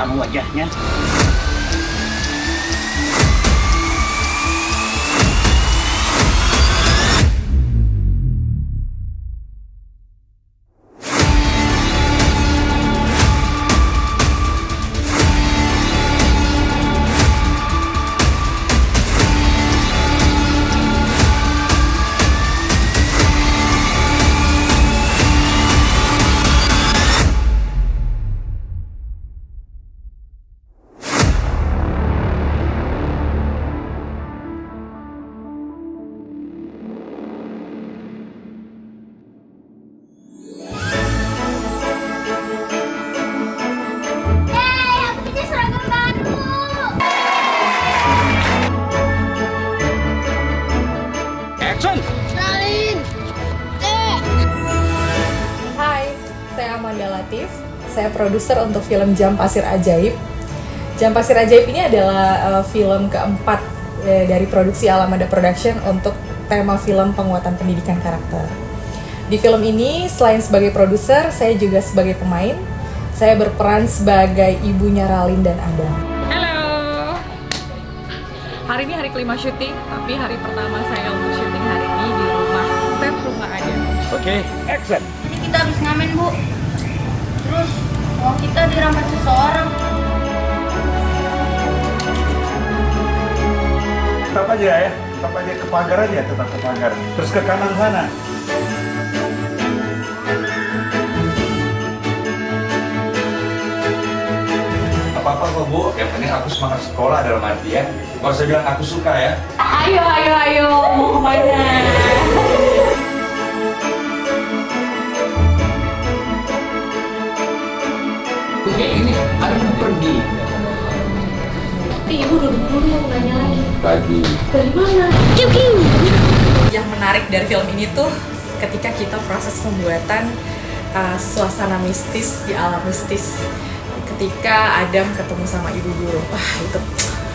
hilang wajahnya. Saya Amanda Latif, saya produser untuk film Jam Pasir Ajaib. Jam Pasir Ajaib ini adalah film keempat dari produksi Alamanda Production untuk tema film penguatan pendidikan karakter. Di film ini, selain sebagai produser, saya juga sebagai pemain. Saya berperan sebagai ibunya Ralin dan Adam. Halo! Hari ini hari kelima syuting, tapi hari pertama saya untuk syuting hari ini di set rumah Adam. Oke, action! Kita habis ngamen, Bu. Terus uang kita dirampas seseorang. Tetap aja ya, tetap aja ke pagar aja, tetap ke pagar. Terus ke kanan sana. Apa-apa kok Bu, yang penting aku semangat sekolah dalam arti ya. Kalau saya bilang aku suka ya. Ayo, mau kemana? Ini ada yang pergi. Ibu duduk dulu, mau nanya lagi. Pagi. Dari mana? Kiu. Yang menarik dari film ini tuh ketika kita proses pembuatan suasana mistis di alam mistis. Ketika Adam ketemu sama ibu guru, wah itu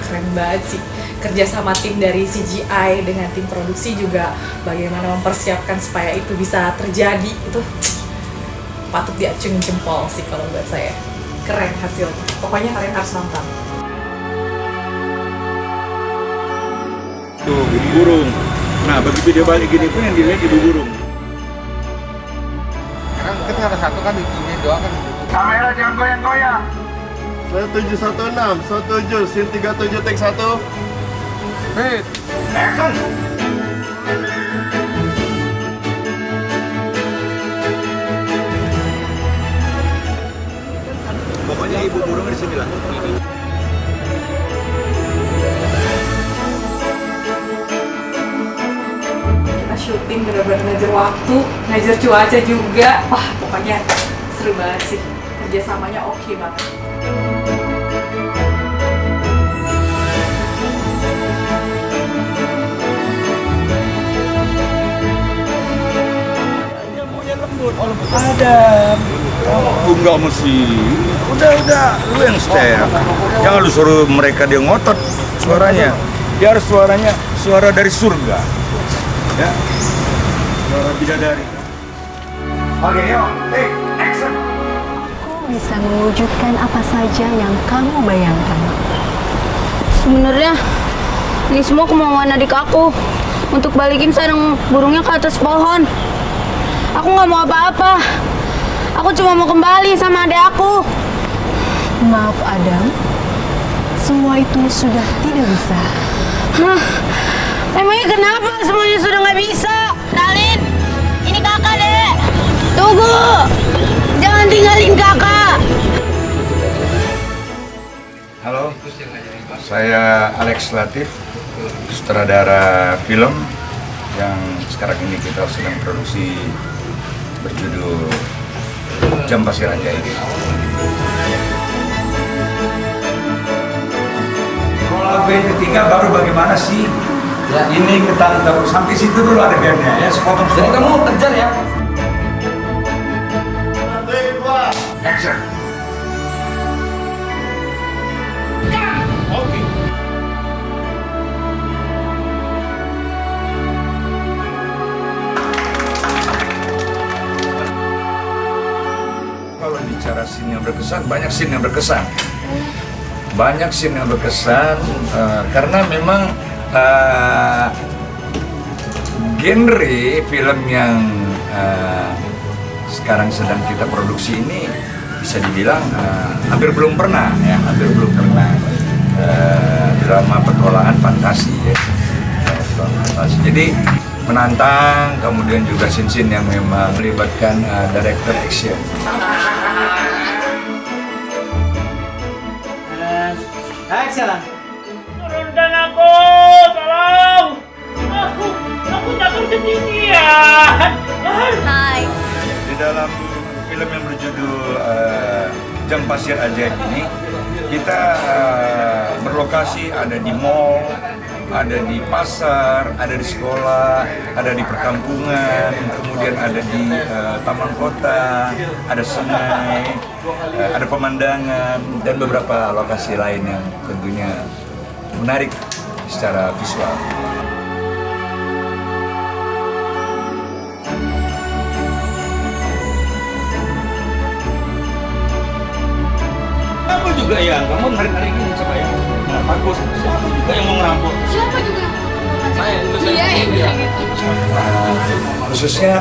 keren banget sih. Kerja sama tim dari CGI dengan tim produksi juga bagaimana mempersiapkan supaya itu bisa terjadi, itu patut diacungin jempol sih kalau buat saya. Keren hasilnya, pokoknya kalian harus nonton. Tuh, ibu burung. Nah, begitu dia balik gini pun yang dilihat ibu burung. Karena mungkin salah satu kan di sini doang kan. Kamera jangan goyang-goyang. 716, 17, scene 37, take 1. Hei, Action! Pokoknya ibu burung di sini lah. Kita syuting bener-bener ngajar waktu, ngajar cuaca juga. Wah, pokoknya seru banget sih. Kerjasamanya oke banget. Ilmunya lembut, oh lembut Adam. Oh, enggak mesti. Udah, lu yang setel. Jangan lu suruh mereka dia ngotot suaranya. Dia harus suara dari surga. Ya. Suara bidadari. Oke, yuk, take action. Aku bisa mewujudkan apa saja yang kamu bayangkan. Sebenarnya ini semua kemauan adik aku untuk balikin sarang burungnya ke atas pohon. Aku nggak mau apa-apa. Aku cuma mau kembali sama adik aku. Maaf Adam, semua itu sudah tidak bisa. Hah? Emangnya kenapa semuanya sudah nggak bisa? Ralin, ini kakak dek. Tunggu, jangan tinggalin kakak. Halo, saya Alex Latif, sutradara film yang sekarang ini kita sedang produksi berjudul Jam Pasir Ajaib. Kalau ketiga baru bagaimana sih? Ya. Ini ketangkep sampai situ dulu adegannya ya, sepotong. Jadi kamu kejar ya. Action. Oke. Kalau bicara scene yang berkesan, banyak scene yang berkesan. Banyak scene yang berkesan karena memang genre film yang sekarang sedang kita produksi ini bisa dibilang hampir belum pernah drama petualangan fantasi ya. Fantasi. Jadi menantang, kemudian juga scene-scene yang memang melibatkan director action. Turunkan aku, tolong! Aku takut ketinggian. Hai. Di dalam film yang berjudul Jam Pasir Ajaib ini, kita berlokasi ada di mall, ada di pasar, ada di sekolah, ada di perkampungan, kemudian ada di taman kota, ada sungai, ada pemandangan, dan beberapa lokasi lain yang tentunya menarik secara visual. Kamu juga ya, kamu narik-narik ini coba ya. Nah, bagus. Siapa juga yang mau ngerampok? Siapa juga? Iya. Khususnya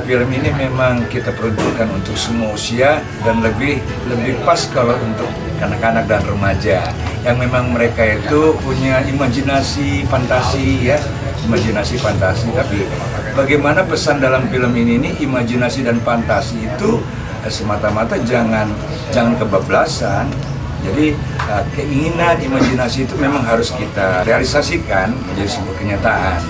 film ini memang kita peruntukkan untuk semua usia dan lebih pas kalau untuk anak-anak dan remaja yang memang mereka itu punya imajinasi fantasi ya, tapi bagaimana pesan dalam film ini imajinasi dan fantasi itu semata-mata jangan kebablasan. Jadi keinginan, imajinasi itu memang harus kita realisasikan menjadi sebuah kenyataan.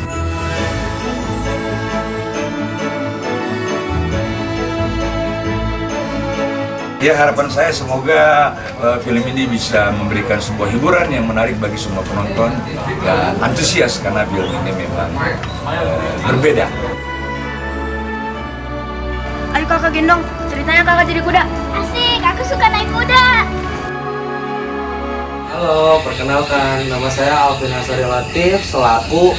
Ya, harapan saya semoga film ini bisa memberikan sebuah hiburan yang menarik bagi semua penonton dan antusias karena film ini memang berbeda. Ayo kakak gendong, ceritanya kakak jadi kuda. Asik, aku suka naik kuda. Halo, perkenalkan, nama saya Alvin Asari Latif selaku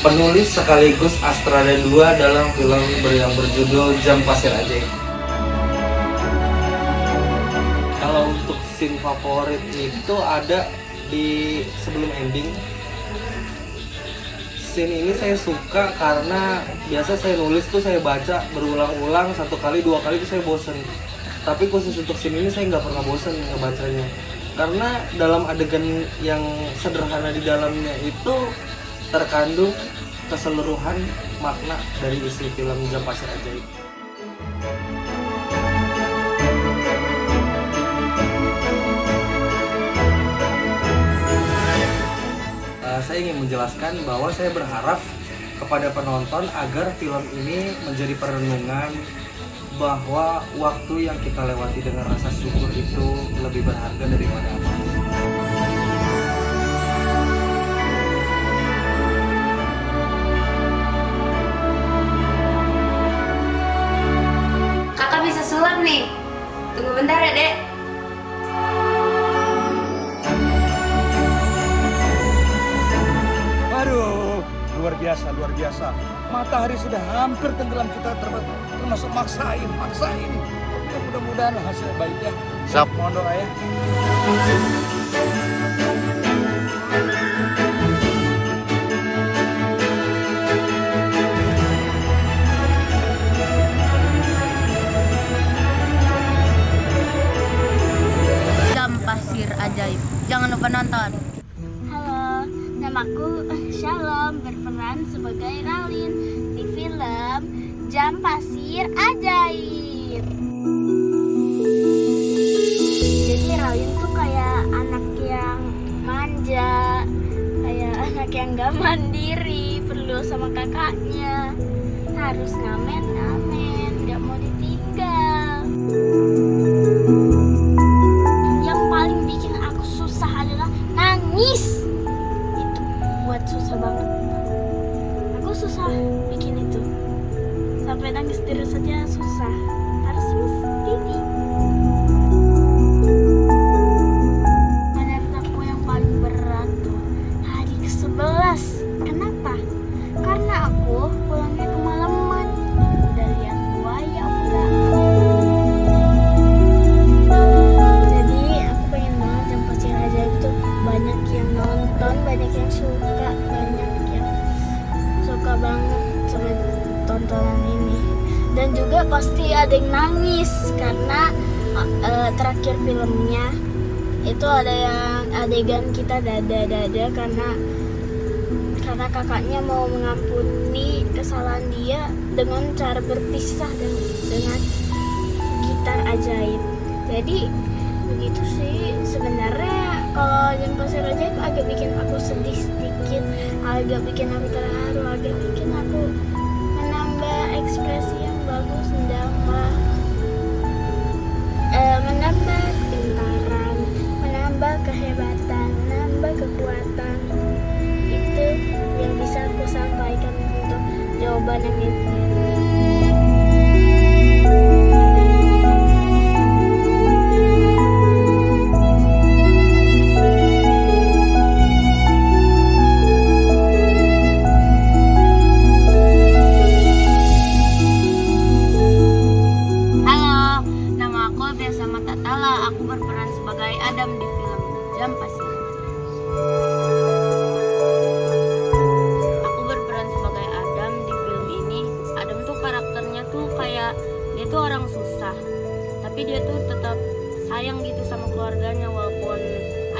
penulis sekaligus Astrada 2 dalam film yang berjudul Jam Pasir Ajaib. Kalau untuk scene favorit itu ada di sebelum ending. Scene ini saya suka karena biasa saya nulis tuh saya baca berulang-ulang 1 kali 2 kali itu saya bosen. Tapi khusus untuk scene ini saya nggak pernah bosen ngebacanya. Karena dalam adegan yang sederhana di dalamnya itu terkandung keseluruhan makna dari isi film Jam Pasir Ajaib. Saya ingin menjelaskan bahwa saya berharap kepada penonton agar film ini menjadi perenungan bahwa waktu yang kita lewati dengan rasa syukur itu lebih berharga daripada apapun. Kakak bisa sulap nih. Tunggu bentar ya, Dek. Waduh, luar biasa. Matahari sudah hampir tenggelam, kita termasuk maksain. Ya, mudah-mudahan hasil baiknya. Siap. Mohon doa ya. Jam Pasir Ajaib. Jangan lupa nonton. Halo, namaku Shalom, berperan sebagai Ralin di film Jam Pasir Ajaib. Jadi Ralin tuh kayak anak yang manja, kayak anak yang gak mandiri, perlu sama kakaknya, harus ngamen, gak mau ditinggal. Yang paling bikin aku susah adalah nangis. Susah banget, aku susah bikin itu, sampai nangis terus saja susah, harus mesti. Menurut aku yang paling berat tuh hari ke-11. Kenapa? Karena aku pulangnya kemalaman, udah lihat buaya pula. Jadi aku pengen banget juga pasti ada yang nangis karena terakhir filmnya itu ada yang adegan kita dada karena kakaknya mau mengampuni kesalahan dia dengan cara berpisah dengan gitar ajaib. Jadi begitu sih sebenarnya. Kalau Jam Pasir Ajaib agak bikin aku sedih sedikit, agak bikin aku terharu, agak bikin aku menambah ekspresi yang bagus, menambah kepintaran, menambah kehebatan, menambah kekuatan. Itu yang bisa aku sampaikan untuk jawaban yang itu. Aku berperan sebagai Adam di film Jam Pasir. Aku berperan sebagai Adam di film ini. Adam tuh karakternya tuh kayak dia tuh orang susah, tapi dia tuh tetap sayang gitu sama keluarganya walaupun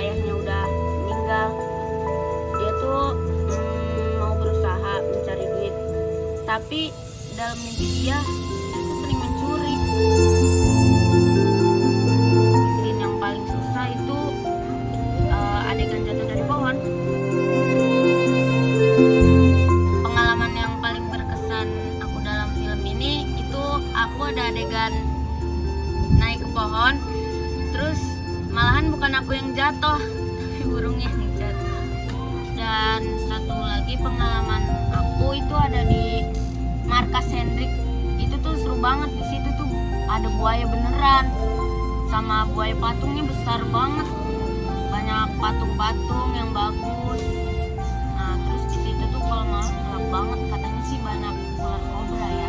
ayahnya udah meninggal. Dia tuh mau berusaha mencari duit, tapi dalam mimpi dia tuh sering mencuri. Adegan jatuh dari pohon. Pengalaman yang paling berkesan aku dalam film ini itu aku ada adegan naik ke pohon, terus malahan bukan aku yang jatuh tapi burungnya yang jatuh. Dan satu lagi pengalaman aku itu ada di markas Hendrik. Itu tuh seru banget. Di situ tuh ada buaya beneran sama buaya patungnya besar banget. Banyak patung-patung yang bagus. Nah, terus di situ tuh kalau malam gelap banget, katanya sih banyak ular kobra ya.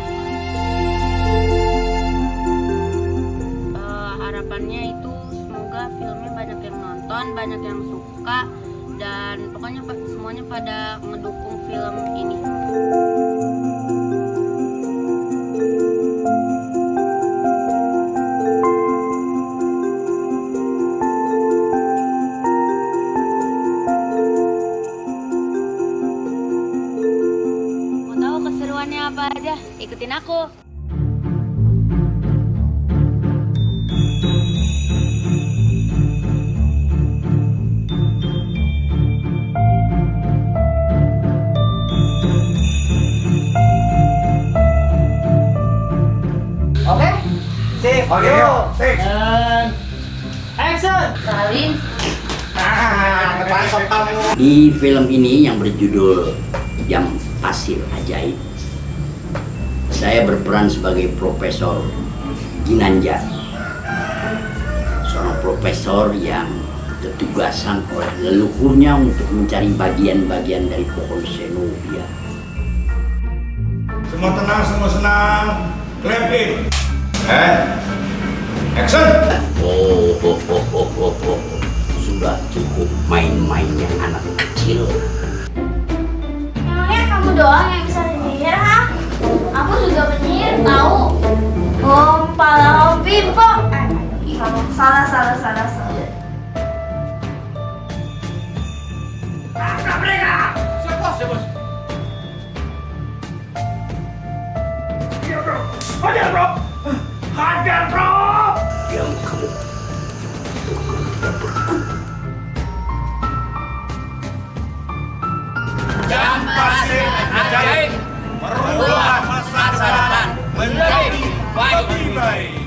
Harapannya itu semoga filmnya banyak yang nonton, banyak yang suka, dan pokoknya semuanya pada mendukung film ini. Apa aja, ikutin aku. Oke? Sip. Oke, yuk. Sip. Action! Salin. Di film ini yang berjudul Jam Pasir Ajaib, saya berperan sebagai Profesor Ginanjar, seorang profesor yang ketugasan oleh leluhurnya untuk mencari bagian-bagian dari pohon Zenobia. Semua tenang, semua senang. Clap in. Action. Sudah cukup main-mainnya anak kecil. Emangnya kamu doang yang bisa penyihir, ha? Aku juga penyihir tahu. Pala Bimbo. Salah. Tangkap mereka! Siapa? Iya bro, hajar bro! Hajar bro! Diam kamu. Tidak berguna. Jam Pasir Ajaib merubah masa depan menjadi lebih baik.